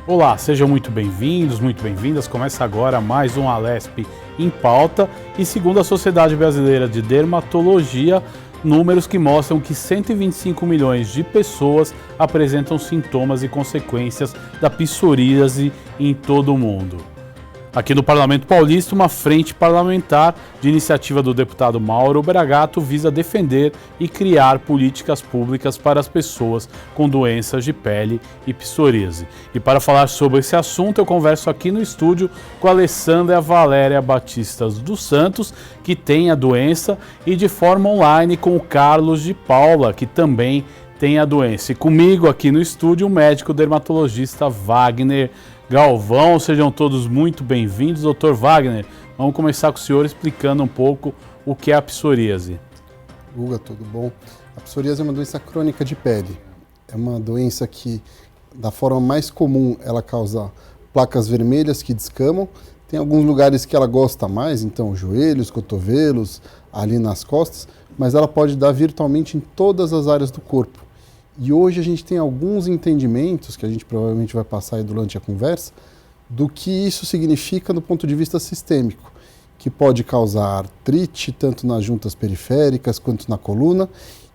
Olá, sejam muito bem-vindos, muito bem-vindas. Começa agora mais um Alesp em Pauta e segundo a Sociedade Brasileira de Dermatologia, números que mostram que 125 milhões de pessoas apresentam sintomas e consequências da psoríase em todo o mundo. Aqui no Parlamento Paulista, uma frente parlamentar de iniciativa do deputado Mauro Bragato visa defender e criar políticas públicas para as pessoas com doenças de pele e psoríase. E para falar sobre esse assunto, eu converso aqui no estúdio com a Alessandra Valéria Batista dos Santos, que tem a doença, e de forma online com o Carlos de Paula, que também tem a doença. E comigo aqui no estúdio, o médico dermatologista Wagner Galvão. Sejam todos muito bem-vindos. Dr. Wagner, vamos começar com o senhor explicando um pouco o que é a psoríase. Guga, tudo bom? A psoríase é uma doença crônica de pele. É uma doença que, da forma mais comum, ela causa placas vermelhas que descamam. Tem alguns lugares que ela gosta mais, então joelhos, cotovelos, ali nas costas, mas ela pode dar virtualmente em todas as áreas do corpo. E hoje a gente tem alguns entendimentos, que a gente provavelmente vai passar aí durante a conversa, do que isso significa do ponto de vista sistêmico, que pode causar artrite, tanto nas juntas periféricas quanto na coluna,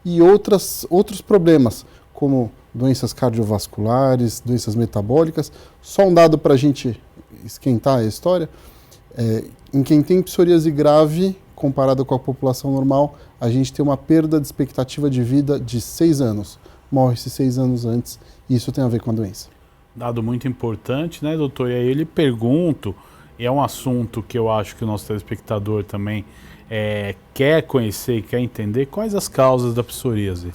e outros problemas, como doenças cardiovasculares, doenças metabólicas. Só um dado para a gente esquentar a história, em quem tem psoríase grave, comparado com a população normal, a gente tem uma perda de expectativa de vida de 6 anos. Morre-se 6 anos antes, e isso tem a ver com a doença. Dado muito importante, né, doutor? E aí eu lhe pergunto, e é um assunto que eu acho que o nosso telespectador também quer conhecer e quer entender, quais as causas da psoríase?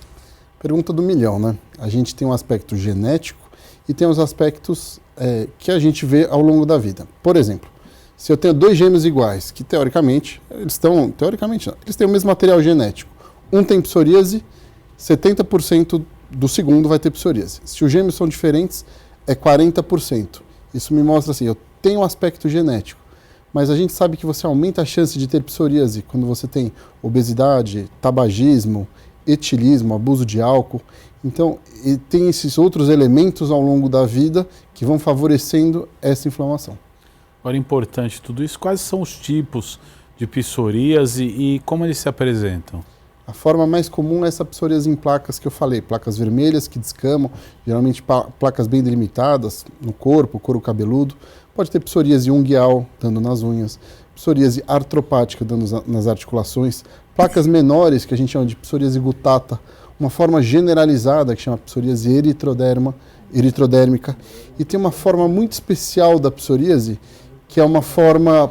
Pergunta do milhão, né? A gente tem um aspecto genético e tem os aspectos que a gente vê ao longo da vida. Por exemplo, se eu tenho 2 gêmeos iguais, que teoricamente, eles têm o mesmo material genético. Um tem psoríase, 70% do segundo vai ter psoríase. Se os gêmeos são diferentes, é 40%. Isso me mostra assim, eu tenho um aspecto genético, mas a gente sabe que você aumenta a chance de ter psoríase quando você tem obesidade, tabagismo, etilismo, abuso de álcool. Então, tem esses outros elementos ao longo da vida que vão favorecendo essa inflamação. Agora, importante tudo isso, quais são os tipos de psoríase e como eles se apresentam? A forma mais comum é essa psoríase em placas que eu falei, placas vermelhas que descamam, geralmente placas bem delimitadas no corpo, couro cabeludo. Pode ter psoríase ungueal, dando nas unhas, psoríase artropática, dando nas articulações, placas menores, que a gente chama de psoríase gutata, uma forma generalizada que chama psoríase eritrodérmica, e tem uma forma muito especial da psoríase, que é uma forma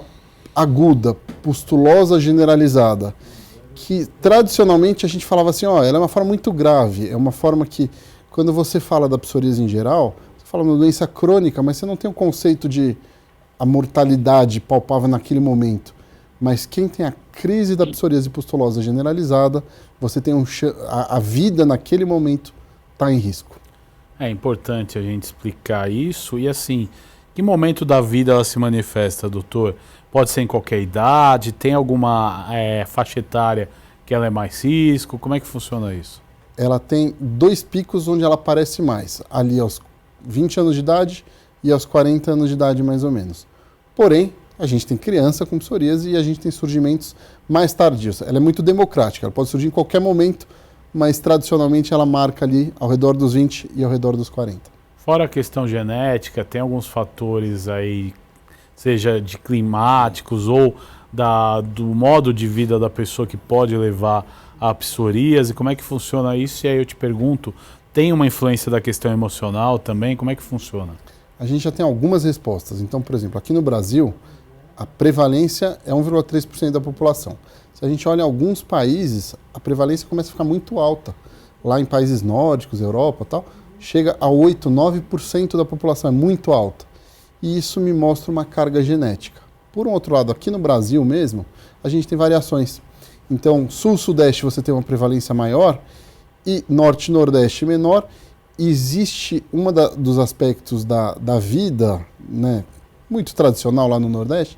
aguda, pustulosa generalizada, que tradicionalmente a gente falava assim, ela é uma forma muito grave, é uma forma que, quando você fala da psoríase em geral, você fala uma doença crônica, mas você não tem o conceito de a mortalidade palpável naquele momento. Mas quem tem a crise da psoríase pustulosa generalizada, você tem a vida naquele momento está em risco. É importante a gente explicar isso e assim, que momento da vida ela se manifesta, doutor? Pode ser em qualquer idade, tem alguma faixa etária que ela é mais risco, como é que funciona isso? Ela tem 2 picos onde ela aparece mais, ali aos 20 anos de idade e aos 40 anos de idade mais ou menos. Porém, a gente tem criança com psoríase e a gente tem surgimentos mais tardios. Ela é muito democrática, ela pode surgir em qualquer momento, mas tradicionalmente ela marca ali ao redor dos 20 e ao redor dos 40. Fora a questão genética, tem alguns fatores aí, seja de climáticos ou do modo de vida da pessoa que pode levar à psoríase. Como é que funciona isso? E aí eu te pergunto, tem uma influência da questão emocional também? Como é que funciona? A gente já tem algumas respostas. Então, por exemplo, aqui no Brasil, a prevalência é 1,3% da população. Se a gente olha em alguns países, a prevalência começa a ficar muito alta. Lá em países nórdicos, Europa e tal, chega a 8%, 9% da população, é muito alta. E isso me mostra uma carga genética. Por um outro lado, aqui no Brasil mesmo, a gente tem variações. Então, sul-sudeste você tem uma prevalência maior e norte-nordeste menor. Existe dos aspectos da vida, né, muito tradicional lá no Nordeste,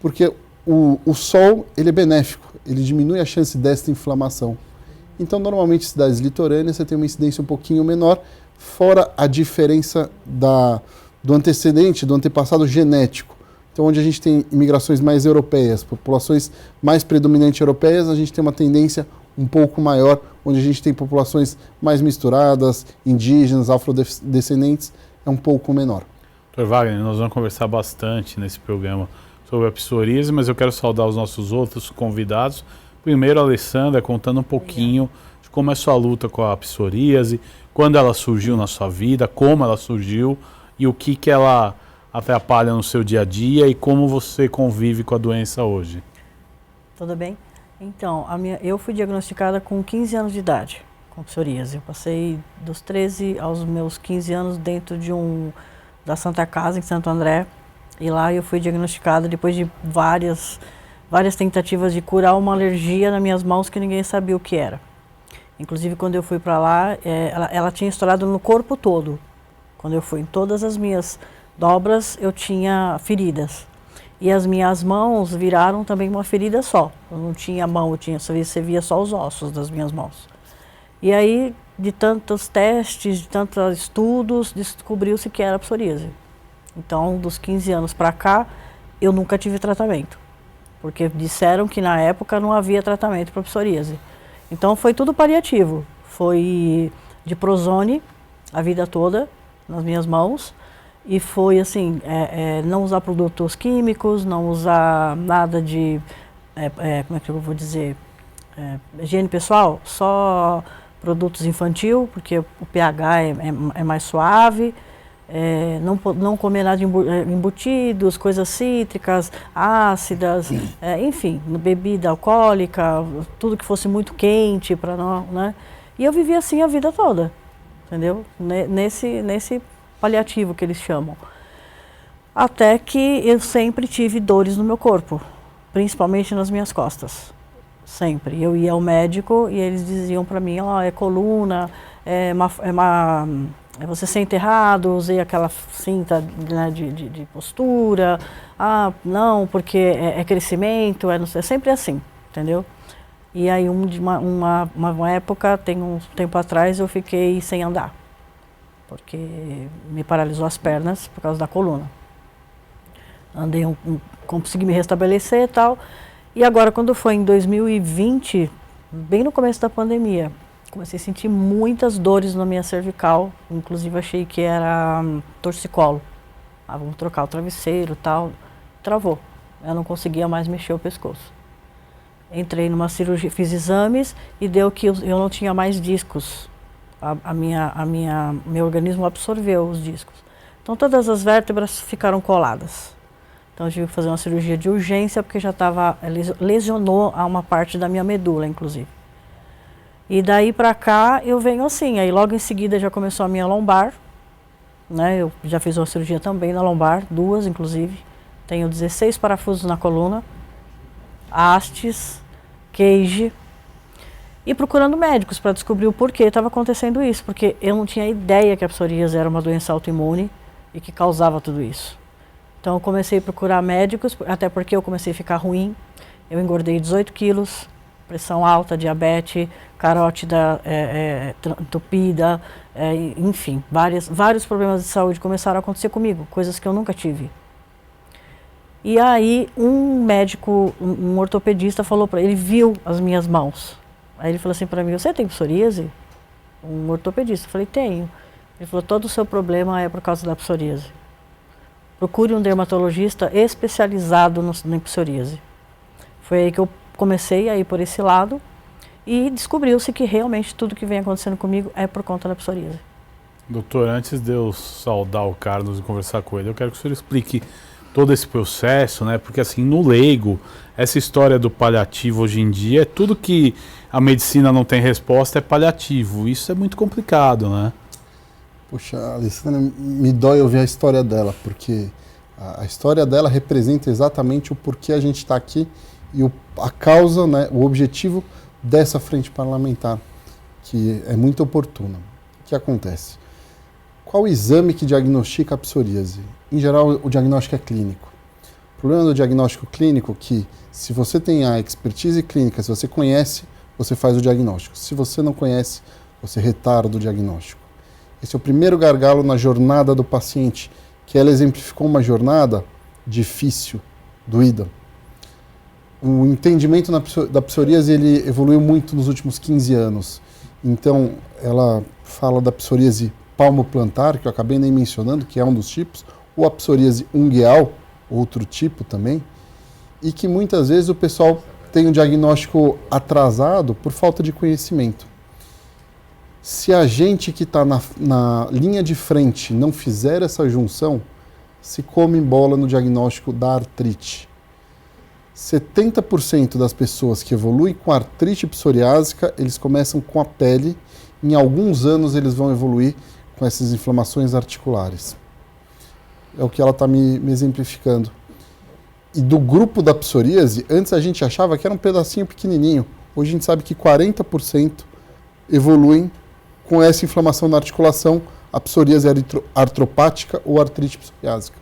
porque o sol ele é benéfico, ele diminui a chance desta inflamação. Então, normalmente, em cidades litorâneas você tem uma incidência um pouquinho menor, fora a diferença do antecedente, do antepassado genético. Então, onde a gente tem imigrações mais europeias, populações mais predominantes europeias, a gente tem uma tendência um pouco maior, onde a gente tem populações mais misturadas, indígenas, afrodescendentes, é um pouco menor. Dr. Wagner, nós vamos conversar bastante nesse programa sobre a psoríase, mas eu quero saudar os nossos outros convidados. Primeiro, a Alessandra, contando um pouquinho de como é a sua luta com a psoríase, quando ela surgiu na sua vida, como ela surgiu e o que ela atrapalha no seu dia a dia e como você convive com a doença hoje. Tudo bem? Então, eu fui diagnosticada com 15 anos de idade, com psoríase. Eu passei dos 13 aos meus 15 anos dentro da Santa Casa, em Santo André. E lá eu fui diagnosticada depois de várias tentativas de curar uma alergia nas minhas mãos que ninguém sabia o que era. Inclusive, quando eu fui para lá, ela tinha estourado no corpo todo. Quando eu fui, em todas as minhas dobras, eu tinha feridas. E as minhas mãos viraram também uma ferida só. Eu não tinha mão, você via só os ossos das minhas mãos. E aí, de tantos testes, de tantos estudos, descobriu-se que era psoríase. Então, dos 15 anos para cá, eu nunca tive tratamento. Porque disseram que na época não havia tratamento para psoríase. Então, foi tudo paliativo. Foi diprozone a vida toda nas minhas mãos. E foi assim, não usar produtos químicos, não usar nada de, como é que eu vou dizer, higiene pessoal, só produtos infantil, porque o pH é mais suave, não comer nada de embutidos, coisas cítricas, ácidas, enfim, bebida alcoólica, tudo que fosse muito quente para não, né? E eu vivi assim a vida toda, entendeu? Nesse paliativo que eles chamam. Até que eu sempre tive dores no meu corpo, principalmente nas minhas costas. Sempre. Eu ia ao médico e eles diziam para mim, é coluna, você sente errado, usei aquela cinta, né, de postura, não, porque é crescimento, não sei, é sempre assim, entendeu? E aí uma época, tem um tempo atrás, eu fiquei sem andar, porque me paralisou as pernas por causa da coluna. Andei, consegui me restabelecer e tal. E agora, quando foi em 2020, bem no começo da pandemia, comecei a sentir muitas dores na minha cervical. Inclusive, achei que era torcicolo. Vamos trocar o travesseiro e tal. Travou. Eu não conseguia mais mexer o pescoço. Entrei numa cirurgia, fiz exames e deu que eu não tinha mais discos. Meu organismo absorveu os discos. Então, todas as vértebras ficaram coladas. Então, eu tive que fazer uma cirurgia de urgência, porque já lesionou a uma parte da minha medula, inclusive. E daí pra cá, eu venho assim. Aí, logo em seguida, já começou a minha lombar, né? Eu já fiz uma cirurgia também na lombar, 2, inclusive. Tenho 16 parafusos na coluna, hastes, cage. E procurando médicos para descobrir o porquê estava acontecendo isso, porque eu não tinha ideia que a psoríase era uma doença autoimune e que causava tudo isso. Então eu comecei a procurar médicos, até porque eu comecei a ficar ruim. Eu engordei 18 quilos, pressão alta, diabetes, carótida entupida, enfim, vários problemas de saúde começaram a acontecer comigo, coisas que eu nunca tive. E aí um médico, um ortopedista falou para ele, viu as minhas mãos. Aí ele falou assim para mim, você tem psoríase? Um ortopedista. Eu falei, tenho. Ele falou, todo o seu problema é por causa da psoríase. Procure um dermatologista especializado em psoríase. Foi aí que eu comecei a ir por esse lado e descobriu-se que realmente tudo que vem acontecendo comigo é por conta da psoríase. Doutor, antes de eu saudar o Carlos e conversar com ele, eu quero que o senhor explique todo esse processo, né? Porque assim, no leigo, essa história do paliativo hoje em dia, tudo que a medicina não tem resposta é paliativo. Isso é muito complicado, né? Poxa, a Alessandra, me dói ouvir a história dela, porque a história dela representa exatamente o porquê a gente está aqui e a causa, né, o objetivo dessa frente parlamentar, que é muito oportuna. O que acontece? Qual o exame que diagnostica a psoríase? Em geral, o diagnóstico é clínico. O problema do diagnóstico clínico é que, se você tem a expertise clínica, se você conhece, você faz o diagnóstico. Se você não conhece, você retarda o diagnóstico. Esse é o primeiro gargalo na jornada do paciente, que ela exemplificou uma jornada difícil, doída. O entendimento da psoríase ele evoluiu muito nos últimos 15 anos. Então, ela fala da psoríase palmoplantar, que eu acabei nem mencionando, que é um dos tipos, ou a psoríase ungueal, outro tipo também, e que muitas vezes o pessoal tem um diagnóstico atrasado por falta de conhecimento. Se a gente que está na linha de frente não fizer essa junção, se come bola no diagnóstico da artrite. 70% das pessoas que evoluem com artrite psoriásica, eles começam com a pele, em alguns anos eles vão evoluir com essas inflamações articulares. É o que ela está me exemplificando. E do grupo da psoríase, antes a gente achava que era um pedacinho pequenininho. Hoje a gente sabe que 40% evoluem com essa inflamação na articulação, a psoríase artropática ou artrite psoriásica.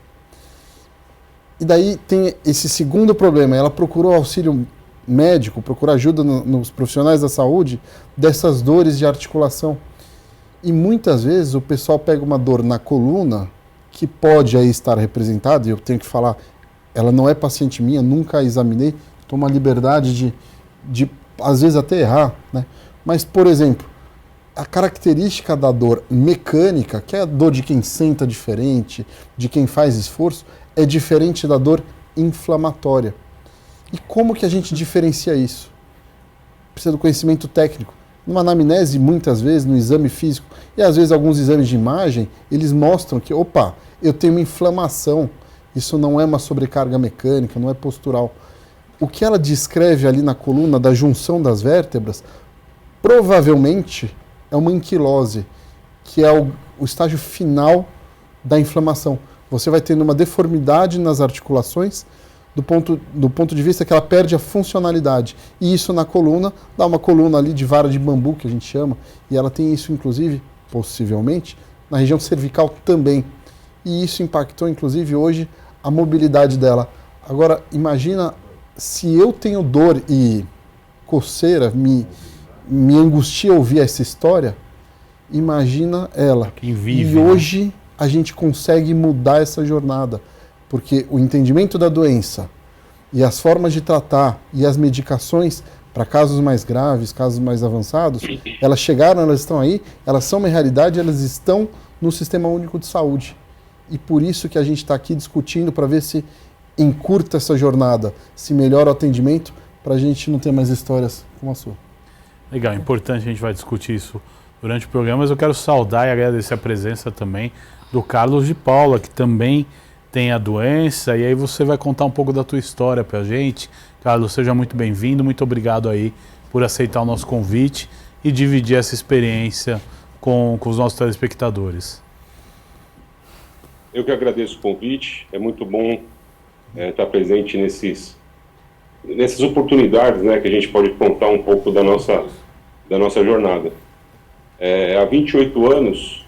E daí tem esse segundo problema, ela procurou auxílio médico, procurou ajuda nos profissionais da saúde dessas dores de articulação. E muitas vezes o pessoal pega uma dor na coluna, que pode aí estar representada, e eu tenho que falar, ela não é paciente minha, nunca a examinei, tomo a liberdade de às vezes até errar, né? Mas, por exemplo, a característica da dor mecânica, que é a dor de quem senta diferente, de quem faz esforço, é diferente da dor inflamatória. E como que a gente diferencia isso? Precisa do conhecimento técnico. Numa anamnese, muitas vezes, no exame físico, e às vezes alguns exames de imagem, eles mostram que, opa, eu tenho uma inflamação, isso não é uma sobrecarga mecânica, não é postural. O que ela descreve ali na coluna da junção das vértebras, provavelmente é uma anquilose, que é o estágio final da inflamação. Você vai tendo uma deformidade nas articulações, do ponto de vista que ela perde a funcionalidade. E isso na coluna, dá uma coluna ali de vara de bambu, que a gente chama, e ela tem isso, inclusive, possivelmente, na região cervical também. E isso impactou, inclusive, hoje, a mobilidade dela. Agora, imagina se eu tenho dor e coceira, me angustia ouvir essa história, imagina ela. Quem vive, e hoje a gente consegue mudar essa jornada, porque o entendimento da doença e as formas de tratar e as medicações para casos mais graves, casos mais avançados, elas chegaram, elas estão aí, elas são uma realidade, elas estão no Sistema Único de Saúde. E por isso que a gente está aqui discutindo para ver se encurta essa jornada, se melhora o atendimento, para a gente não ter mais histórias como a sua. Legal, importante, a gente vai discutir isso durante o programa, mas eu quero saudar e agradecer a presença também do Carlos de Paula, que também tem a doença, e aí você vai contar um pouco da tua história para a gente. Carlos, seja muito bem-vindo, muito obrigado aí por aceitar o nosso convite e dividir essa experiência com os nossos telespectadores. Eu que agradeço o convite, é muito bom estar presente nessas oportunidades, né, que a gente pode contar um pouco da nossa jornada. Há 28 anos,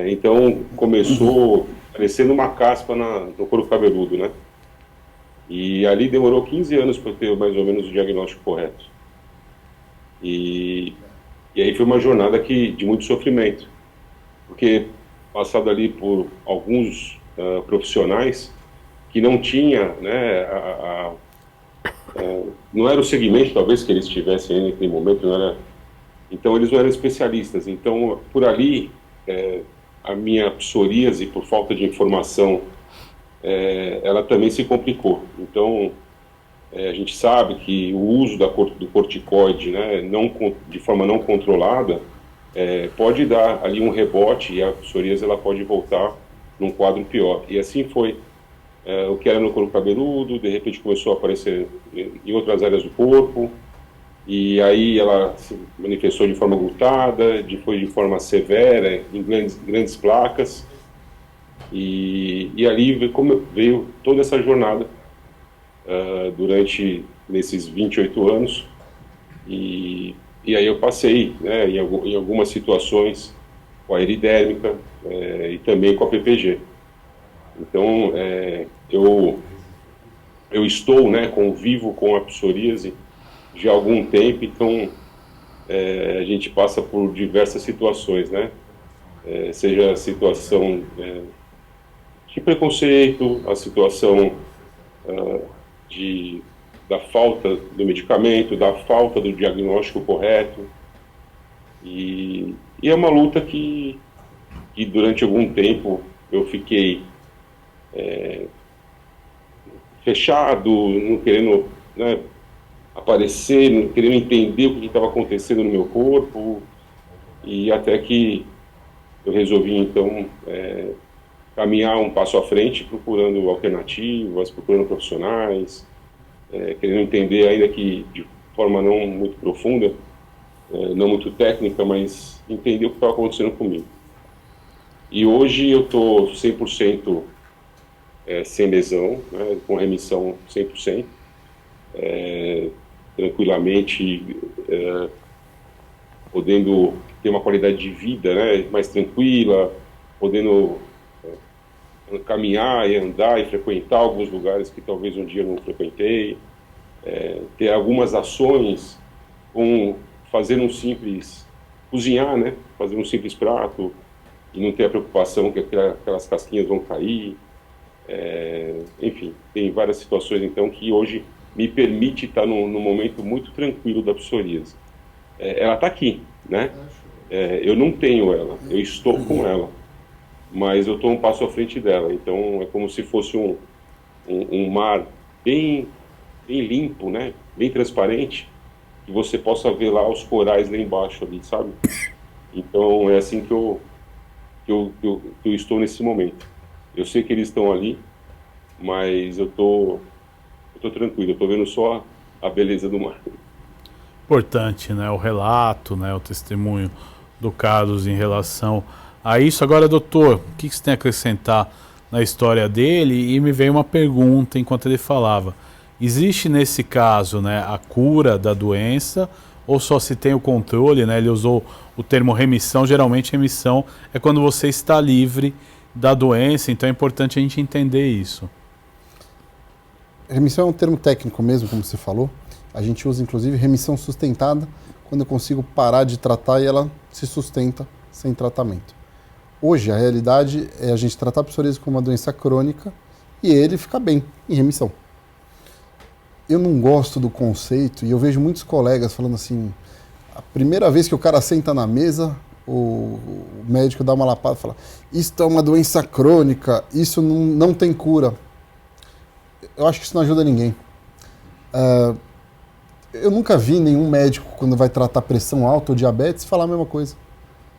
então começou crescendo uma caspa no couro cabeludo, né? E ali demorou 15 anos para ter mais ou menos o diagnóstico correto. E aí foi uma jornada de muito sofrimento, porque passado ali por alguns profissionais que não tinha, né, não era o segmento talvez que eles tivessem aí naquele momento, não era, então eles não eram especialistas. Então por ali a minha psoríase, por falta de informação, ela também se complicou. Então a gente sabe que o uso do corticoide, né, de forma não controlada, pode dar ali um rebote e a psoríase ela pode voltar num quadro pior. E assim foi. O que era no couro cabeludo, de repente começou a aparecer em outras áreas do corpo, e aí ela se manifestou de forma abultada, depois de forma severa, em grandes placas, e ali veio toda essa jornada durante nesses 28 anos, e aí eu passei, né, em algumas situações com a eridérmica e também com a PPG. Então, eu estou, né, convivo com a psoríase já há algum tempo, então a gente passa por diversas situações, né? Seja a situação de preconceito, a situação da falta do medicamento, da falta do diagnóstico correto. E é uma luta que durante algum tempo eu fiquei fechado, não querendo, né, aparecer, não querendo entender o que estava acontecendo no meu corpo, e até que eu resolvi, então, caminhar um passo à frente, procurando alternativas, procurando profissionais, querendo entender, ainda que de forma não muito profunda, não muito técnica, mas entender o que estava acontecendo comigo. E hoje eu estou 100% sem lesão, né, com remissão 100%, tranquilamente, podendo ter uma qualidade de vida, né, mais tranquila, podendo caminhar e andar e frequentar alguns lugares que talvez um dia não frequentei, ter algumas ações, com fazer um simples, cozinhar, né, fazer um simples prato e não ter a preocupação que aquelas casquinhas vão cair. Enfim, tem várias situações então que hoje me permite estar num momento muito tranquilo da psoríase. Ela está aqui, né? Eu não tenho ela, eu estou com ela, mas eu estou um passo à frente dela. Então é como se fosse um mar bem limpo, né? Bem transparente, que você possa ver lá os corais lá embaixo ali, sabe? Então é assim que eu estou nesse momento. Eu sei que eles estão ali, mas eu tô tranquilo, eu tô vendo só a beleza do mar. Importante, né? O relato, né? O testemunho do Carlos em relação a isso. Agora, doutor, o que você tem a acrescentar na história dele? E me veio uma pergunta enquanto ele falava. Existe nesse caso, né, a cura da doença ou só se tem o controle, né? Ele usou o termo remissão. Geralmente remissão é quando você está livre da doença, então é importante a gente entender isso. Remissão é um termo técnico mesmo, como você falou. A gente usa, inclusive, remissão sustentada, quando eu consigo parar de tratar e ela se sustenta sem tratamento. Hoje, a realidade é a gente tratar a psoríase como uma doença crônica e ele fica bem, em remissão. Eu não gosto do conceito, e eu vejo muitos colegas falando assim, a primeira vez que o cara senta na mesa, o médico dá uma lapada e fala, isso é uma doença crônica, isso não tem cura. Eu acho que isso não ajuda ninguém. Eu nunca vi nenhum médico, quando vai tratar pressão alta ou diabetes, falar a mesma coisa.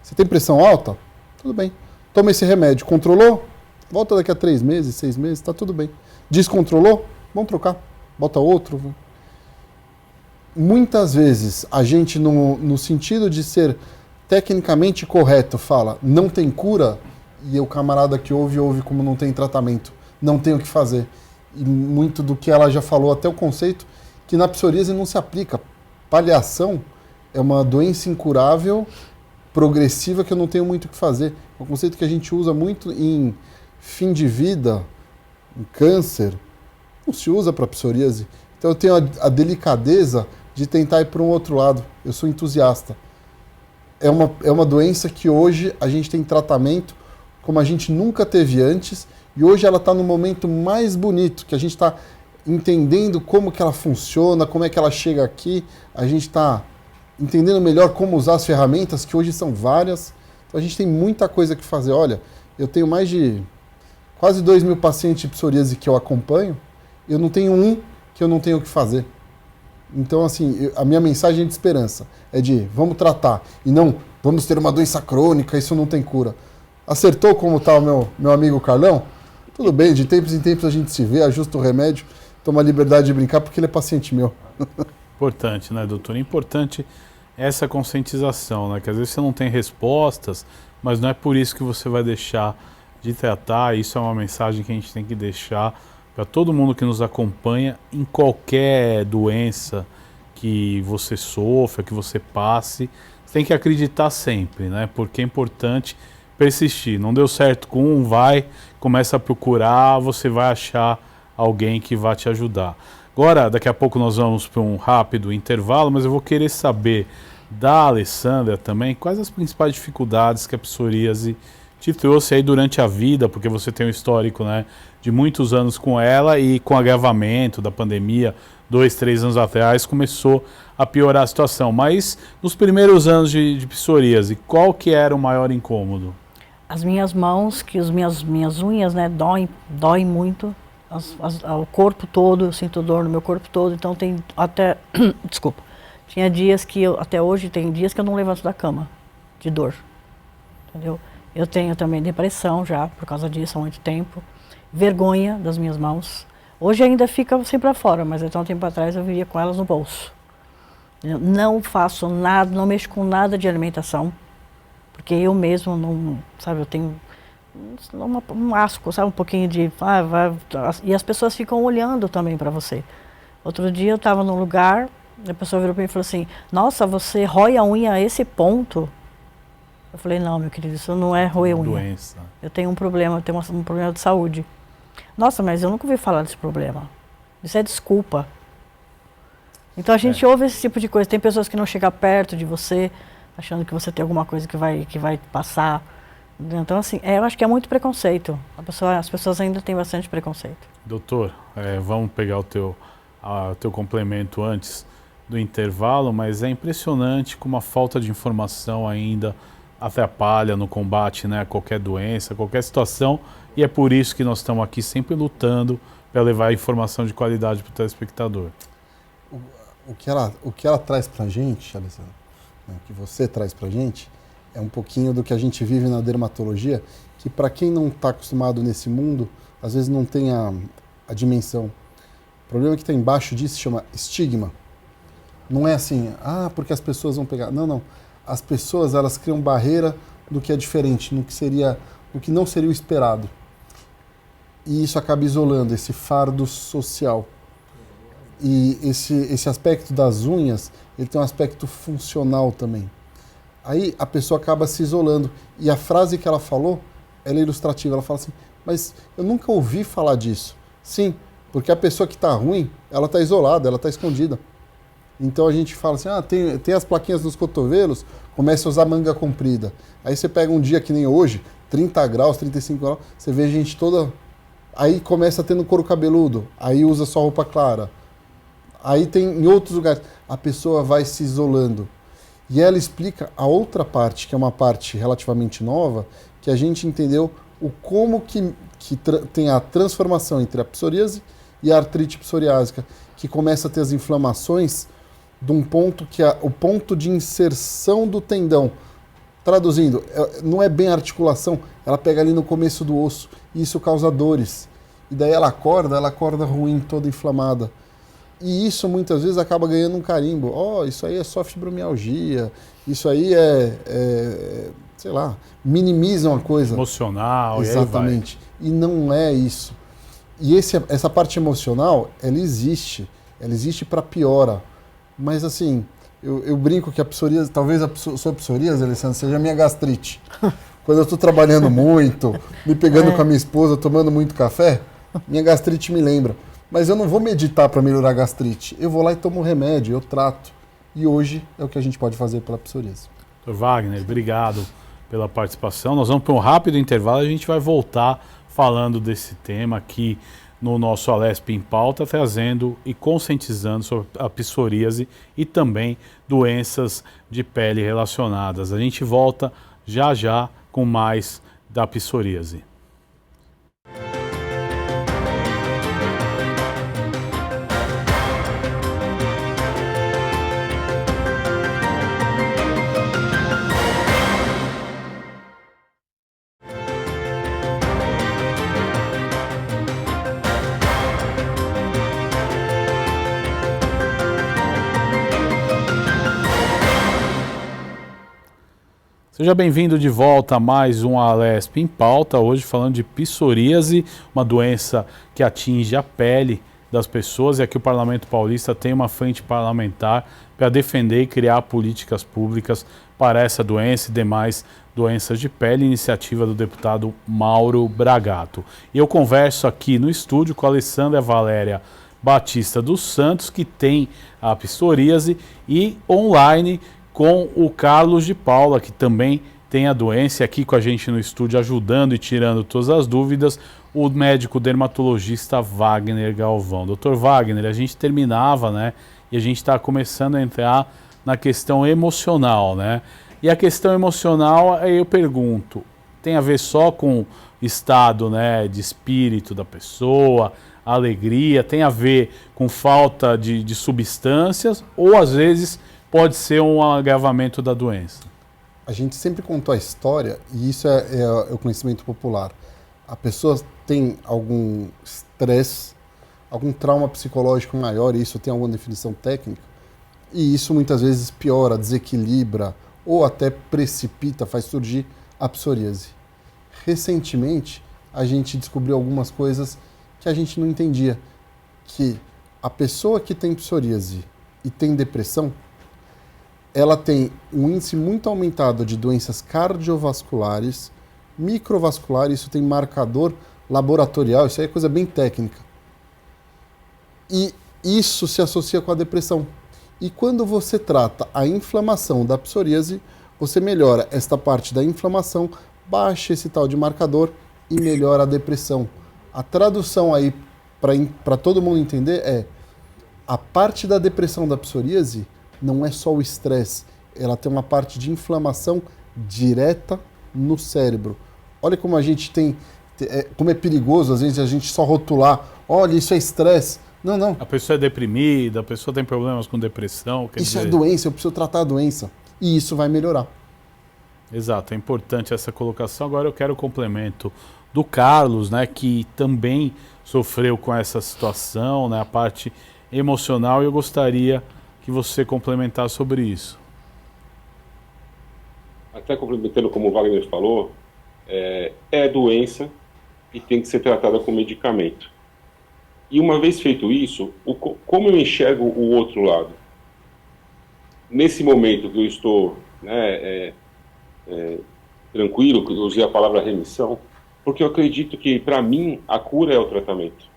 Você tem pressão alta? Tudo bem. Toma esse remédio. Controlou? Volta daqui a 3 meses, 6 meses, tá tudo bem. Descontrolou? Vamos trocar. Bota outro. Muitas vezes, a gente, no sentido de ser tecnicamente correto, fala, não tem cura, e o camarada que ouve como não tem tratamento, não tem o que fazer. E muito do que ela já falou, até o conceito, que na psoríase não se aplica. Paliação é uma doença incurável, progressiva, que eu não tenho muito o que fazer. É um conceito que a gente usa muito em fim de vida, em câncer, não se usa para psoríase. Então eu tenho a delicadeza de tentar ir para um outro lado. Eu sou entusiasta. É uma doença que hoje a gente tem tratamento como a gente nunca teve antes, e hoje ela está no momento mais bonito, que a gente está entendendo como que ela funciona, como é que ela chega aqui, a gente está entendendo melhor como usar as ferramentas, que hoje são várias. Então a gente tem muita coisa que fazer. Olha, eu tenho mais de quase 2.000 pacientes de psoríase que eu acompanho, eu não tenho um que eu não tenho o que fazer. Então, assim, a minha mensagem é de esperança, é de vamos tratar, e não vamos ter uma doença crônica, isso não tem cura. Acertou como está o meu amigo Carlão? Tudo bem, de tempos em tempos a gente se vê, ajusta o remédio, toma a liberdade de brincar, porque ele é paciente meu. Importante, né, doutor? Importante essa conscientização, né? Que às vezes você não tem respostas, mas não é por isso que você vai deixar de tratar. Isso é uma mensagem que a gente tem que deixar para todo mundo que nos acompanha em qualquer doença que você sofra, que você passe. Você tem que acreditar sempre, né? Porque é importante persistir. Não deu certo com um, começa a procurar, você vai achar alguém que vai te ajudar. Agora, daqui a pouco nós vamos para um rápido intervalo, mas eu vou querer saber da Alessandra também quais as principais dificuldades que a psoríase te trouxe aí durante a vida, porque você tem um histórico, né, de muitos anos com ela e com o agravamento da pandemia, 2, 3 anos atrás, começou a piorar a situação. Mas nos primeiros anos de psoríase, qual que era o maior incômodo? As minhas mãos, que as minhas unhas, né, doem muito, o corpo todo, eu sinto dor no meu corpo todo, então tem até, desculpa, tinha dias que até hoje tem dias que eu não levanto da cama, de dor, entendeu? Eu tenho também depressão já, por causa disso, há muito tempo, vergonha das minhas mãos, hoje ainda fica assim para fora, mas até um tempo atrás eu vivia com elas no bolso. Eu não faço nada, não mexo com nada de alimentação, porque eu mesmo não, sabe, eu tenho um asco, sabe, um pouquinho de, e as pessoas ficam olhando também para você. Outro dia eu estava num lugar, a pessoa virou para mim e falou assim, nossa, você rói a unha a esse ponto? Eu falei, não, meu querido, isso não é roer unha. Doença. Eu tenho um problema, eu tenho um problema de saúde. Nossa, mas eu nunca ouvi falar desse problema. Isso é desculpa. Então a gente ouve esse tipo de coisa. Tem pessoas que não chegam perto de você, achando que você tem alguma coisa que vai passar. Então, assim, eu acho que é muito preconceito. As pessoas ainda têm bastante preconceito. Doutor, vamos pegar o teu complemento antes do intervalo, mas é impressionante como a falta de informação ainda atrapalha no combate, né, a qualquer doença, qualquer situação, e é por isso que nós estamos aqui sempre lutando para levar informação de qualidade para o telespectador. O que ela traz para a gente, Alessandro, o que você traz para a gente, é um pouquinho do que a gente vive na dermatologia, que para quem não está acostumado nesse mundo, às vezes não tem a dimensão. O problema que está embaixo disso se chama estigma. Não é assim, porque as pessoas vão pegar. Não, não. As pessoas, elas criam barreira do que é diferente, no que não seria o esperado. E isso acaba isolando esse fardo social. E esse aspecto das unhas, ele tem um aspecto funcional também. Aí a pessoa acaba se isolando. E a frase que ela falou, ela é ilustrativa. Ela fala assim, mas eu nunca ouvi falar disso. Sim, porque a pessoa que está ruim, ela está isolada, ela está escondida. Então a gente fala assim, tem as plaquinhas nos cotovelos, começa a usar manga comprida. Aí você pega um dia que nem hoje, 30 graus, 35 graus, você vê a gente toda... Aí começa tendo couro cabeludo, aí usa só roupa clara. Aí tem em outros lugares, a pessoa vai se isolando. E ela explica a outra parte, que é uma parte relativamente nova, que a gente entendeu como que tem a transformação entre a psoríase e a artrite psoriásica, que começa a ter as inflamações de um ponto que é o ponto de inserção do tendão. Traduzindo, não é bem a articulação, ela pega ali no começo do osso, e isso causa dores. E daí ela acorda ruim, toda inflamada. E isso muitas vezes acaba ganhando um carimbo. Isso aí é só fibromialgia, isso aí sei lá, minimizam a coisa. Emocional. Exatamente. E não é isso. E essa parte emocional, ela existe para piora. Mas assim, eu brinco que a psoríase, talvez a sua psoríase, Alessandro, seja a minha gastrite. Quando eu estou trabalhando muito, me pegando com a minha esposa, tomando muito café, minha gastrite me lembra. Mas eu não vou meditar para melhorar a gastrite. Eu vou lá e tomo um remédio, eu trato. E hoje é o que a gente pode fazer pela psoríase. Dr. Wagner, obrigado pela participação. Nós vamos para um rápido intervalo e a gente vai voltar falando desse tema aqui no nosso Alesp em Pauta, trazendo e conscientizando sobre a psoríase e também doenças de pele relacionadas. A gente volta já já com mais da psoríase. Seja bem-vindo de volta a mais um Alesp em Pauta, hoje falando de psoríase, uma doença que atinge a pele das pessoas, e aqui o Parlamento Paulista tem uma frente parlamentar para defender e criar políticas públicas para essa doença e demais doenças de pele, iniciativa do deputado Mauro Bragato. E eu converso aqui no estúdio com a Alessandra Valéria Batista dos Santos, que tem a psoríase, e online com o Carlos de Paula, que também tem a doença, aqui com a gente no estúdio, ajudando e tirando todas as dúvidas, o médico dermatologista Wagner Galvão. Doutor Wagner, a gente terminava, né? E a gente está começando a entrar na questão emocional, né? E a questão emocional, aí eu pergunto, tem a ver só com estado, né, de espírito da pessoa, alegria, tem a ver com falta de substâncias, ou às vezes pode ser um agravamento da doença? A gente sempre contou a história, e isso é o conhecimento popular. A pessoa tem algum estresse, algum trauma psicológico maior, e isso tem alguma definição técnica, e isso muitas vezes piora, desequilibra, ou até precipita, faz surgir a psoríase. Recentemente, a gente descobriu algumas coisas que a gente não entendia, que a pessoa que tem psoríase e tem depressão, ela tem um índice muito aumentado de doenças cardiovasculares, microvasculares, isso tem marcador laboratorial, isso aí é coisa bem técnica. E isso se associa com a depressão. E quando você trata a inflamação da psoríase, você melhora esta parte da inflamação, baixa esse tal de marcador e melhora a depressão. A tradução aí, para todo mundo entender, é a parte da depressão da psoríase não é só o estresse, ela tem uma parte de inflamação direta no cérebro. Olha como a gente tem, como é perigoso às vezes a gente só rotular, olha, isso é estresse. Não, não. A pessoa é deprimida, a pessoa tem problemas com depressão. Isso é doença, eu preciso tratar a doença. E isso vai melhorar. Exato, é importante essa colocação. Agora eu quero o complemento do Carlos, né, que também sofreu com essa situação, né, a parte emocional, e eu gostaria que você complementasse sobre isso. Até complementando como o Wagner falou, é doença e tem que ser tratada com medicamento. E uma vez feito isso, como eu enxergo o outro lado? Nesse momento que eu estou, né, tranquilo, eu usei a palavra remissão, porque eu acredito que, para mim, a cura é o tratamento.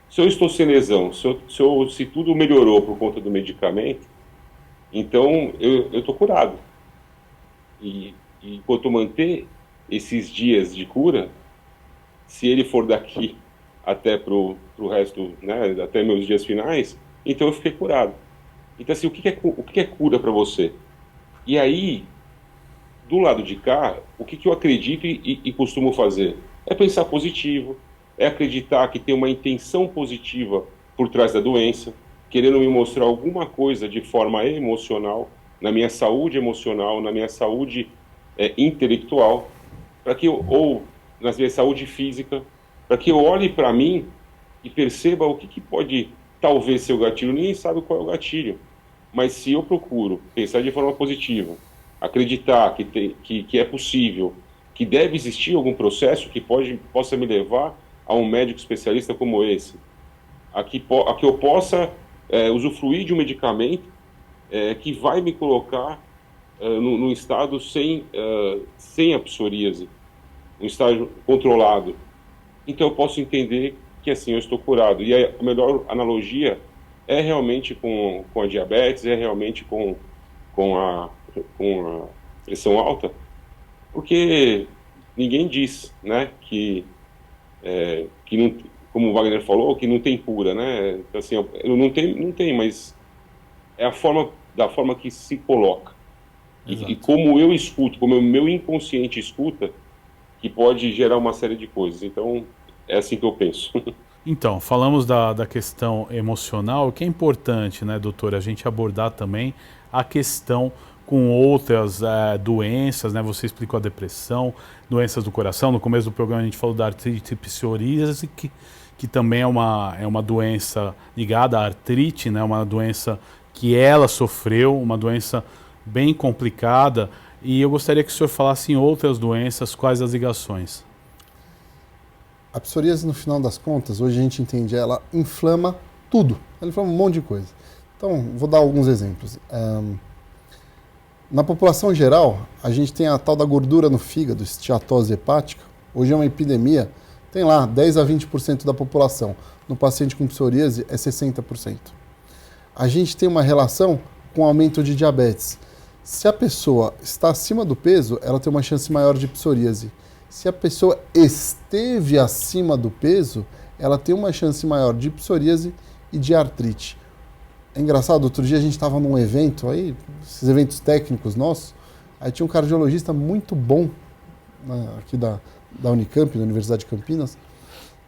Se eu estou sem lesão, se tudo melhorou por conta do medicamento, então eu estou curado. E enquanto eu manter esses dias de cura, se ele for daqui até pro resto, né, até meus dias finais, então eu fiquei curado. Então, assim, o que é cura para você? E aí, do lado de cá, o que eu acredito e costumo fazer? É pensar positivo, é acreditar que tem uma intenção positiva por trás da doença, querendo me mostrar alguma coisa de forma emocional, na minha saúde emocional, na minha saúde intelectual, para que ou na minha saúde física, para que eu olhe para mim e perceba o que pode talvez ser o gatilho. Ninguém sabe qual é o gatilho, mas se eu procuro pensar de forma positiva, acreditar que é possível, que deve existir algum processo que possa me levar a um médico especialista como esse, a que eu possa usufruir de um medicamento que vai me colocar num estado sem a psoríase, um estágio controlado. Então eu posso entender que assim eu estou curado. E a melhor analogia é realmente com a diabetes, é realmente com a pressão alta, porque ninguém diz, né, que não, como o Wagner falou, que não tem cura, né? Assim, não tem, mas é da forma que se coloca. E como eu escuto, como o meu inconsciente escuta, que pode gerar uma série de coisas. Então, é assim que eu penso. Então, falamos da questão emocional, que é importante, né, doutor, a gente abordar também a questão com outras doenças, né? Você explicou a depressão, doenças do coração. No começo do programa a gente falou da artrite psoríase, que também é uma doença ligada à artrite, né? Uma doença que ela sofreu, uma doença bem complicada. E eu gostaria que o senhor falasse em outras doenças, quais as ligações. A psoríase, no final das contas, hoje a gente entende, ela inflama tudo. Ela inflama um monte de coisa. Então, vou dar alguns exemplos. Na população geral, a gente tem a tal da gordura no fígado, esteatose hepática. Hoje é uma epidemia, tem lá 10 a 20% da população. No paciente com psoríase é 60%. A gente tem uma relação com aumento de diabetes. Se a pessoa está acima do peso, ela tem uma chance maior de psoríase. Se a pessoa esteve acima do peso, ela tem uma chance maior de psoríase e de artrite. É engraçado, outro dia a gente estava num evento aí, esses eventos técnicos nossos, aí tinha um cardiologista muito bom, né, aqui da Unicamp, da Universidade de Campinas,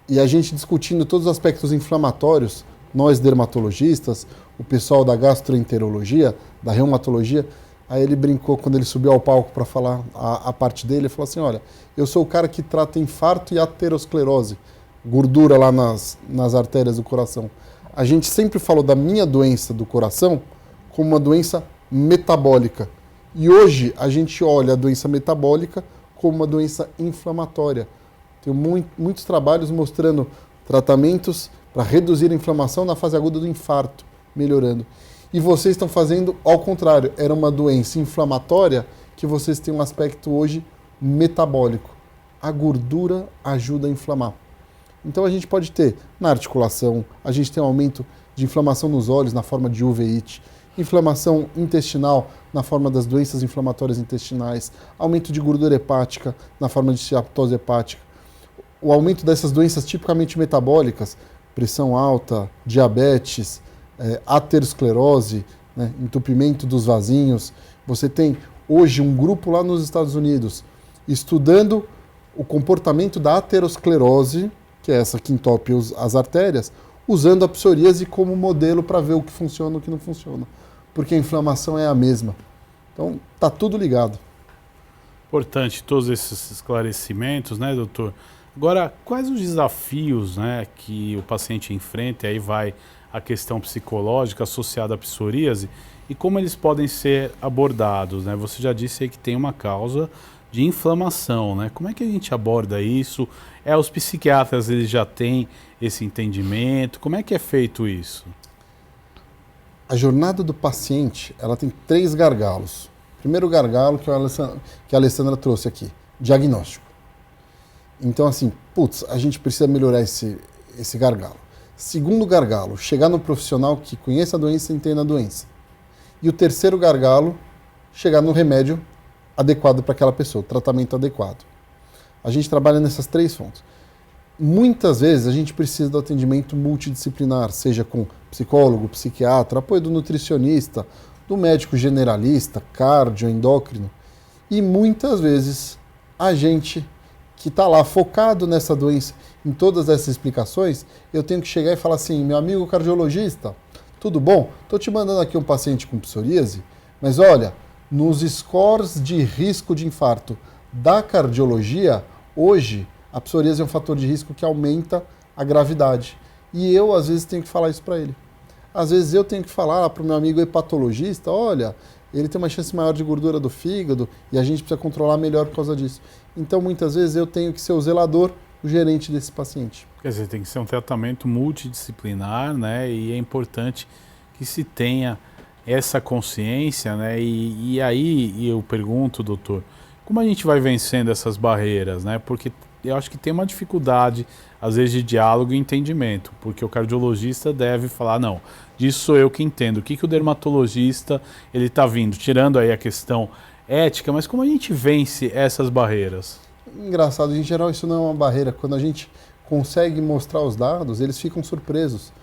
e a gente discutindo todos os aspectos inflamatórios, nós dermatologistas, o pessoal da gastroenterologia, da reumatologia. Aí ele brincou quando ele subiu ao palco para falar a parte dele, ele falou assim, olha, eu sou o cara que trata infarto e aterosclerose, gordura lá nas artérias do coração. A gente sempre falou da minha doença do coração como uma doença metabólica. E hoje a gente olha a doença metabólica como uma doença inflamatória. Tem muitos trabalhos mostrando tratamentos para reduzir a inflamação na fase aguda do infarto, melhorando. E vocês estão fazendo ao contrário. Era uma doença inflamatória que vocês têm um aspecto hoje metabólico. A gordura ajuda a inflamar. Então a gente pode ter na articulação, a gente tem um aumento de inflamação nos olhos na forma de uveíte, inflamação intestinal na forma das doenças inflamatórias intestinais, aumento de gordura hepática na forma de steatose hepática, o aumento dessas doenças tipicamente metabólicas, pressão alta, diabetes, aterosclerose, né, entupimento dos vasinhos. Você tem hoje um grupo lá nos Estados Unidos estudando o comportamento da aterosclerose, que é essa que entope as artérias, usando a psoríase como modelo para ver o que funciona e o que não funciona. Porque a inflamação é a mesma. Então, está tudo ligado. Importante todos esses esclarecimentos, né, doutor? Agora, quais os desafios, né, que o paciente enfrenta, e aí vai a questão psicológica associada à psoríase, e como eles podem ser abordados, né? Você já disse aí que tem uma causa de inflamação, né? Como é que a gente aborda isso? Os psiquiatras, eles já têm esse entendimento? Como é que é feito isso? A jornada do paciente, ela tem 3 gargalos. Primeiro gargalo que a Alessandra trouxe aqui, diagnóstico. Então, assim, a gente precisa melhorar esse gargalo. Segundo gargalo, chegar no profissional que conheça a doença e entenda a doença. E o terceiro gargalo, chegar no remédio adequado para aquela pessoa, tratamento adequado. A gente trabalha nessas 3 fontes. Muitas vezes a gente precisa do atendimento multidisciplinar, seja com psicólogo, psiquiatra, apoio do nutricionista, do médico generalista, cardio, endócrino. E muitas vezes a gente que está lá focado nessa doença, em todas essas explicações, eu tenho que chegar e falar assim, meu amigo cardiologista, tudo bom? Estou te mandando aqui um paciente com psoríase, mas olha, nos scores de risco de infarto da cardiologia, hoje a psoríase é um fator de risco que aumenta a gravidade. E eu, às vezes, tenho que falar isso para ele. Às vezes eu tenho que falar para o meu amigo hepatologista, olha, ele tem uma chance maior de gordura do fígado e a gente precisa controlar melhor por causa disso. Então, muitas vezes, eu tenho que ser o zelador, o gerente desse paciente. Quer dizer, tem que ser um tratamento multidisciplinar, né? E é importante que se tenha essa consciência, né? E aí eu pergunto, doutor, como a gente vai vencendo essas barreiras, né? Porque eu acho que tem uma dificuldade, às vezes, de diálogo e entendimento, porque o cardiologista deve falar, não, disso sou eu que entendo. O que o dermatologista ele está vindo? Tirando aí a questão ética, mas como a gente vence essas barreiras? Engraçado, em geral isso não é uma barreira. Quando a gente consegue mostrar os dados, eles ficam surpresos.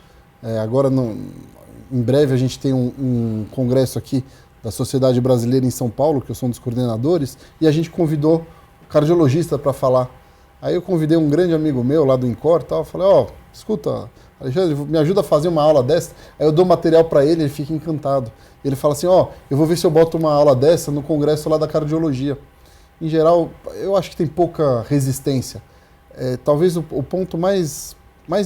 Agora, em breve, a gente tem um congresso aqui da Sociedade Brasileira em São Paulo, que eu sou um dos coordenadores, e a gente convidou o cardiologista para falar. Aí eu convidei um grande amigo meu lá do INCOR, tal, falei, escuta, Alexandre, me ajuda a fazer uma aula dessa. Aí eu dou material para ele fica encantado. Ele fala assim, eu vou ver se eu boto uma aula dessa no congresso lá da cardiologia. Em geral, eu acho que tem pouca resistência. Talvez o ponto mais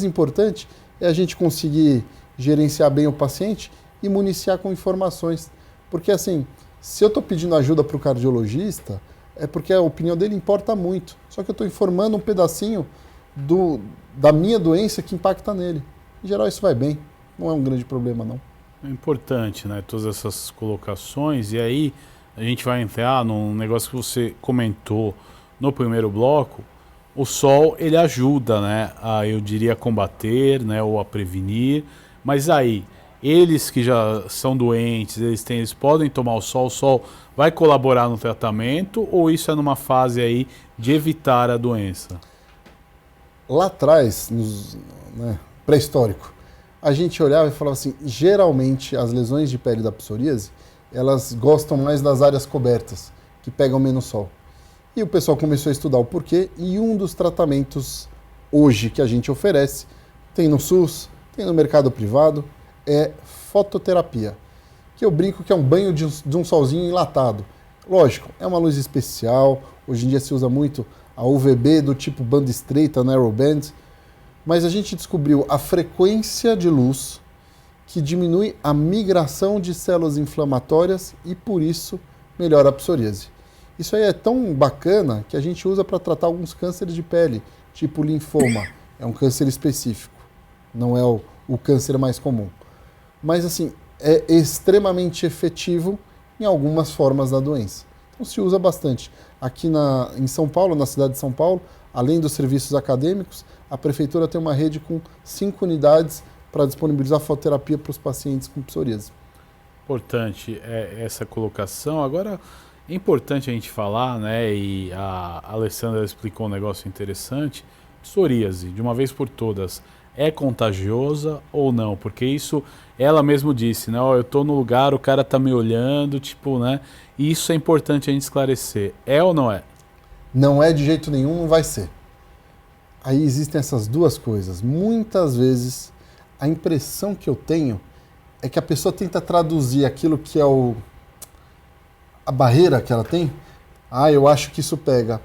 importante é a gente conseguir gerenciar bem o paciente e municiar com informações. Porque assim, se eu estou pedindo ajuda para o cardiologista, é porque a opinião dele importa muito. Só que eu estou informando um pedacinho da minha doença que impacta nele. Em geral, isso vai bem. Não é um grande problema, não. É importante, né? Todas essas colocações. E aí a gente vai entrar num negócio que você comentou no primeiro bloco. O sol, ele ajuda, né? Eu diria, combater, né? Ou a prevenir. Mas aí, eles que já são doentes, eles podem tomar o sol vai colaborar no tratamento ou isso é numa fase aí de evitar a doença? Lá atrás, pré-histórico, a gente olhava e falava assim, geralmente as lesões de pele da psoríase, elas gostam mais das áreas cobertas, que pegam menos sol. E o pessoal começou a estudar o porquê, e um dos tratamentos hoje que a gente oferece, tem no SUS, tem no mercado privado, é fototerapia, que eu brinco que é um banho de um solzinho enlatado. Lógico, é uma luz especial, hoje em dia se usa muito a UVB do tipo banda estreita, narrowband, mas a gente descobriu a frequência de luz que diminui a migração de células inflamatórias e, por isso, melhora a psoríase. Isso aí é tão bacana que a gente usa para tratar alguns cânceres de pele, tipo linfoma. É um câncer específico, não é o câncer mais comum. Mas, assim, é extremamente efetivo em algumas formas da doença. Então, se usa bastante. Aqui em São Paulo, na cidade de São Paulo, além dos serviços acadêmicos, a prefeitura tem uma rede com 5 unidades para disponibilizar fototerapia para os pacientes com psoríase. Importante essa colocação. Agora, é importante a gente falar, né, e a Alessandra explicou um negócio interessante, psoríase, de uma vez por todas, é contagiosa ou não? Porque isso, ela mesmo disse, né, eu estou no lugar, o cara está me olhando, tipo, né, e isso é importante a gente esclarecer. É ou não é? Não é de jeito nenhum, não vai ser. Aí existem essas duas coisas. Muitas vezes, a impressão que eu tenho é que a pessoa tenta traduzir aquilo que é a barreira que ela tem. Eu acho que isso pega.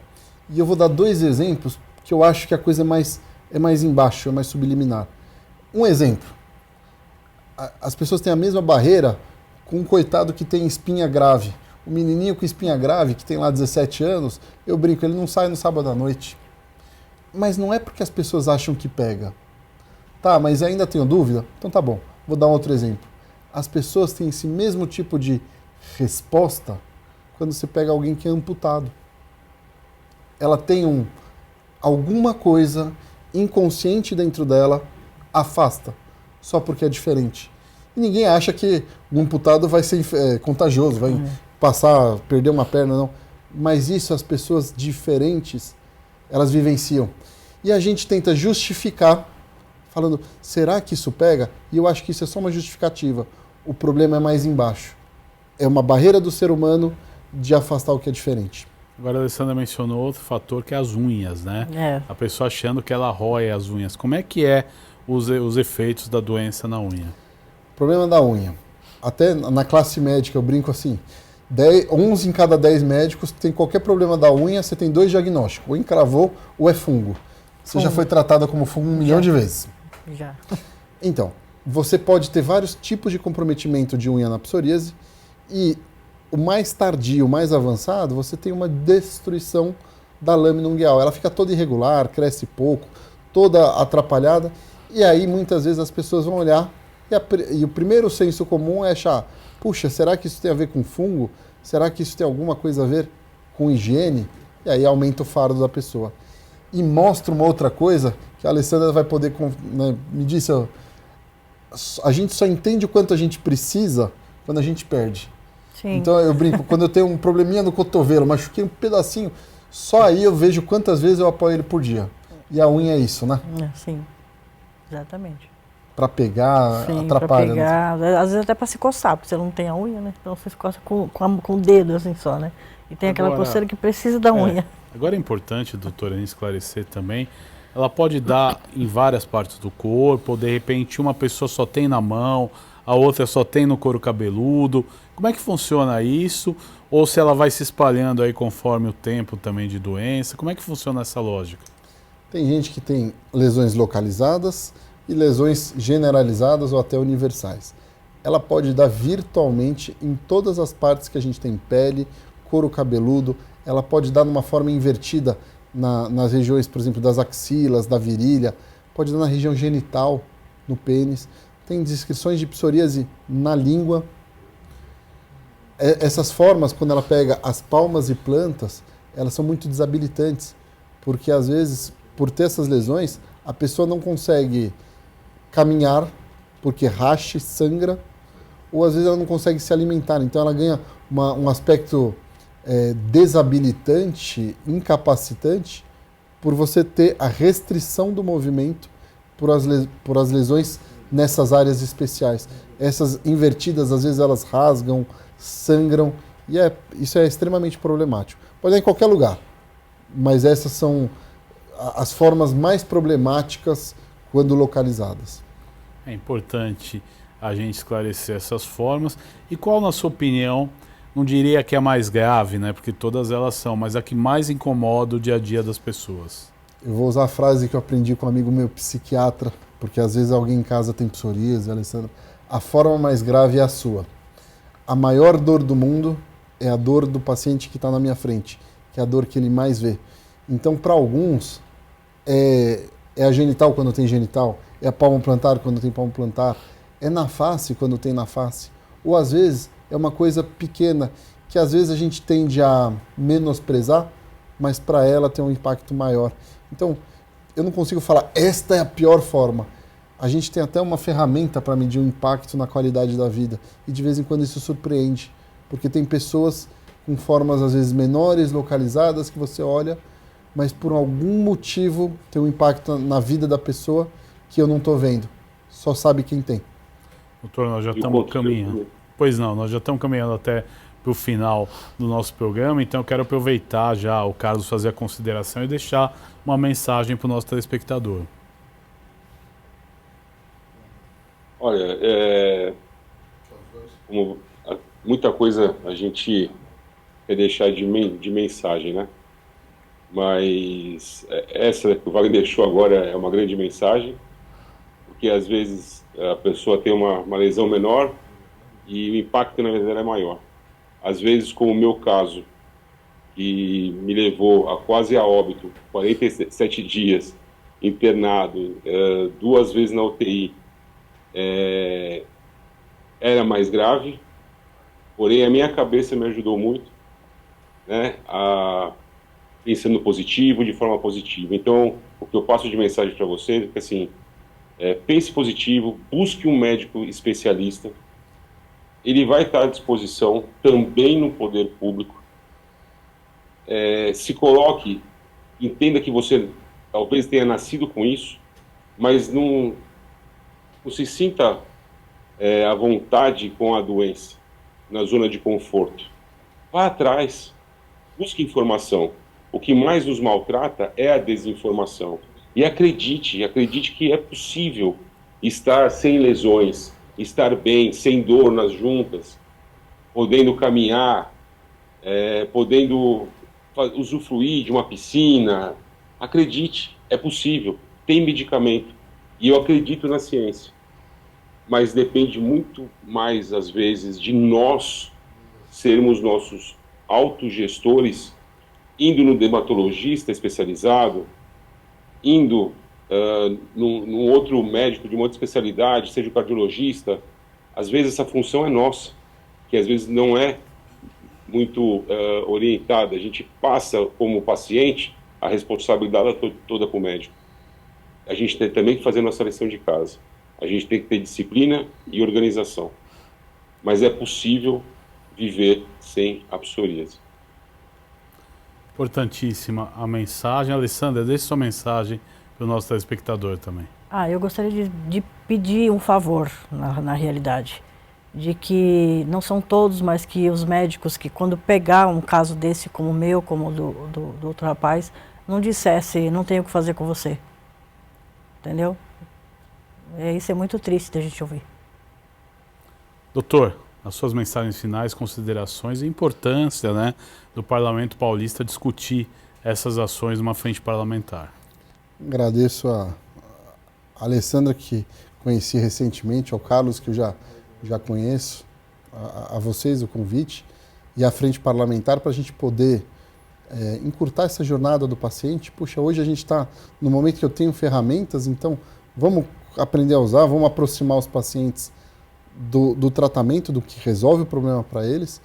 E eu vou dar 2 exemplos que eu acho que a coisa é mais embaixo, é mais subliminar. Um exemplo. As pessoas têm a mesma barreira com um coitado que tem espinha grave. O menininho com espinha grave, que tem lá 17 anos, eu brinco, ele não sai no sábado à noite. Mas não é porque as pessoas acham que pega. Tá, mas ainda tenho dúvida? Então tá bom, vou dar um outro exemplo. As pessoas têm esse mesmo tipo de resposta quando você pega alguém que é amputado. Ela tem alguma coisa inconsciente dentro dela, afasta, só porque é diferente. E ninguém acha que o amputado vai ser contagioso, vai perder uma perna, não. Mas isso as pessoas diferentes, elas vivenciam. E a gente tenta justificar, falando, será que isso pega? E eu acho que isso é só uma justificativa. O problema é mais embaixo. É uma barreira do ser humano de afastar o que é diferente. Agora a Alessandra mencionou outro fator que é as unhas, né? É. A pessoa achando que ela rói as unhas. Como é que os efeitos da doença na unha? Problema da unha. Até na classe médica eu brinco assim, 11 em cada 10 médicos tem qualquer problema da unha, você tem 2 diagnósticos, ou encravou ou é fungo. Você já foi tratada como fungo 1 milhão de vezes. Já. Então, você pode ter vários tipos de comprometimento de unha na psoríase e o mais tardio, o mais avançado, você tem uma destruição da lâmina ungueal. Ela fica toda irregular, cresce pouco, toda atrapalhada e aí muitas vezes as pessoas vão olhar e o primeiro senso comum é achar, puxa, será que isso tem a ver com fungo? Será que isso tem alguma coisa a ver com higiene? E aí aumenta o fardo da pessoa. E mostra uma outra coisa que a Alessandra vai poder, né, me disse, a gente só entende o quanto a gente precisa quando a gente perde. Sim. Então eu brinco, quando eu tenho um probleminha no cotovelo, machuquei um pedacinho, só aí eu vejo quantas vezes eu apoio ele por dia. E a unha é isso, né? Sim, exatamente. Para pegar, Sim, atrapalha. pra pegar, né? às vezes até para se coçar, porque você não tem a unha, né? Então você se coça com o dedo assim só, né? E tem aquela coceira que precisa da unha. Agora é importante, doutora, esclarecer também, ela pode dar em várias partes do corpo, ou de repente uma pessoa só tem na mão, a outra só tem no couro cabeludo. Como é que funciona isso? Ou se ela vai se espalhando aí conforme o tempo também de doença? Como é que funciona essa lógica? Tem gente que tem lesões localizadas e lesões generalizadas ou até universais. Ela pode dar virtualmente em todas as partes que a gente tem pele, couro cabeludo. Ela pode dar numa forma invertida nas regiões, por exemplo, das axilas, da virilha. Pode dar na região genital, no pênis. Tem descrições de psoríase na língua. Essas formas, quando ela pega as palmas e plantas, elas são muito desabilitantes, porque às vezes, por ter essas lesões, a pessoa não consegue caminhar, porque racha, sangra, ou às vezes ela não consegue se alimentar. Então ela ganha um aspecto desabilitante, incapacitante, por você ter a restrição do movimento por as lesões nessas áreas especiais. Essas invertidas, às vezes elas rasgam, sangram, e isso é extremamente problemático. Pode ir em qualquer lugar, mas essas são as formas mais problemáticas quando localizadas. É importante a gente esclarecer essas formas. E qual, na sua opinião, não diria que é a mais grave, né? Porque todas elas são, mas a que mais incomoda o dia a dia das pessoas? Eu vou usar a frase que eu aprendi com um amigo meu psiquiatra, porque às vezes alguém em casa tem psoríase, Alessandra. A forma mais grave é a sua. A maior dor do mundo é a dor do paciente que está na minha frente, que é a dor que ele mais vê. Então, para alguns, é a genital quando tem genital, é a palma plantar quando tem palma plantar, é na face quando tem na face. Ou às vezes é uma coisa pequena, que às vezes a gente tende a menosprezar, mas para ela tem um impacto maior. Então, eu não consigo falar, esta é a pior forma. A gente tem até uma ferramenta para medir o impacto na qualidade da vida. E de vez em quando isso surpreende, porque tem pessoas com formas às vezes menores, localizadas, que você olha, mas por algum motivo tem um impacto na vida da pessoa que eu não estou vendo. Só sabe quem tem. Doutor, nós já estamos caminhando. Pois não, nós já estamos caminhando até para o final do nosso programa, então eu quero aproveitar já o Carlos fazer a consideração e deixar uma mensagem para o nosso telespectador. Olha, como muita coisa a gente quer deixar de mensagem, né? Mas essa que o Wagner deixou agora é uma grande mensagem, porque às vezes a pessoa tem uma lesão menor e o impacto na verdade é maior. Às vezes, como o meu caso, que me levou quase a óbito, 47 dias internado, 2 vezes na UTI, era mais grave, porém a minha cabeça me ajudou muito, né, pensando positivo, de forma positiva. Então, o que eu passo de mensagem para vocês é que, assim, pense positivo, busque um médico especialista, ele vai estar à disposição também no poder público. Se coloque, entenda que você talvez tenha nascido com isso, mas não se sinta à vontade com a doença, na zona de conforto. Vá atrás, busque informação. O que mais nos maltrata é a desinformação. E acredite que é possível estar sem lesões, estar bem, sem dor nas juntas, podendo caminhar, podendo usufruir de uma piscina. Acredite, é possível, tem medicamento. E eu acredito na ciência. Mas depende muito mais, às vezes, de nós sermos nossos autogestores, indo no dermatologista especializado, indo num outro médico de uma outra especialidade, seja o cardiologista. Às vezes essa função é nossa, que às vezes não é muito orientada. A gente passa, como paciente, a responsabilidade toda para o médico. A gente tem também que fazer nossa lição de casa. A gente tem que ter disciplina e organização. Mas é possível viver sem a psoríase. Importantíssima a mensagem. Alessandra, deixe sua mensagem para o nosso telespectador também. Eu gostaria de pedir um favor, na realidade, de que não são todos, mas que os médicos que quando pegar um caso desse como o meu, como o do outro rapaz, não dissesse, não tenho o que fazer com você. Entendeu? Isso é muito triste da gente ouvir. Doutor, as suas mensagens finais, considerações e importância, né, do Parlamento Paulista discutir essas ações numa frente parlamentar. Agradeço a Alessandra, que conheci recentemente, ao Carlos, que eu já conheço, a vocês o convite, e a frente parlamentar para a gente poder encurtar essa jornada do paciente. Puxa, hoje a gente está no momento que eu tenho ferramentas, então vamos aprender a usar, vamos aproximar os pacientes do tratamento, do que resolve o problema para eles.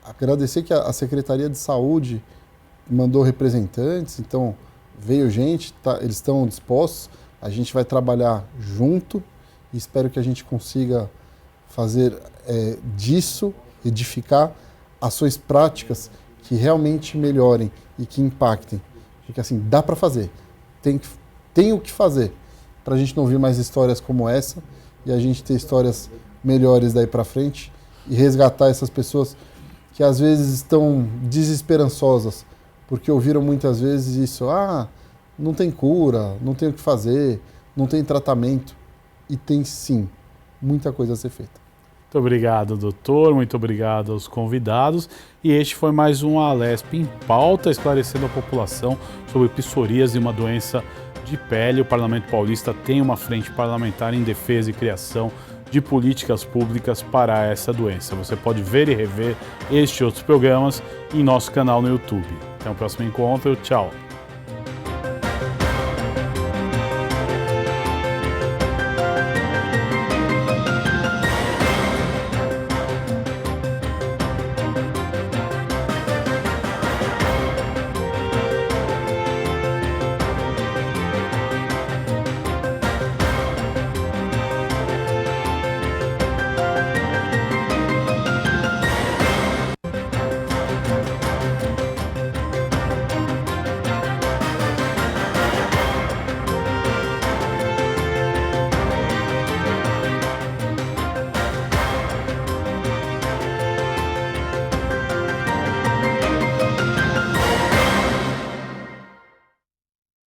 Agradecer que a Secretaria de Saúde mandou representantes, então veio gente, eles estão dispostos, a gente vai trabalhar junto e espero que a gente consiga fazer disso, edificar ações práticas que realmente melhorem e que impactem. Porque assim, dá para fazer, tem o que fazer, para a gente não ouvir mais histórias como essa e a gente ter histórias melhores daí para frente e resgatar essas pessoas que às vezes estão desesperançosas, porque ouviram muitas vezes isso, não tem cura, não tem o que fazer, não tem tratamento. E tem sim, muita coisa a ser feita. Muito obrigado, doutor, muito obrigado aos convidados. E este foi mais um Alesp em Pauta, esclarecendo a população sobre psoríase, uma doença de pele. O Parlamento Paulista tem uma frente parlamentar em defesa e criação de políticas públicas para essa doença. Você pode ver e rever este e outros programas em nosso canal no YouTube. Até o próximo encontro. Tchau.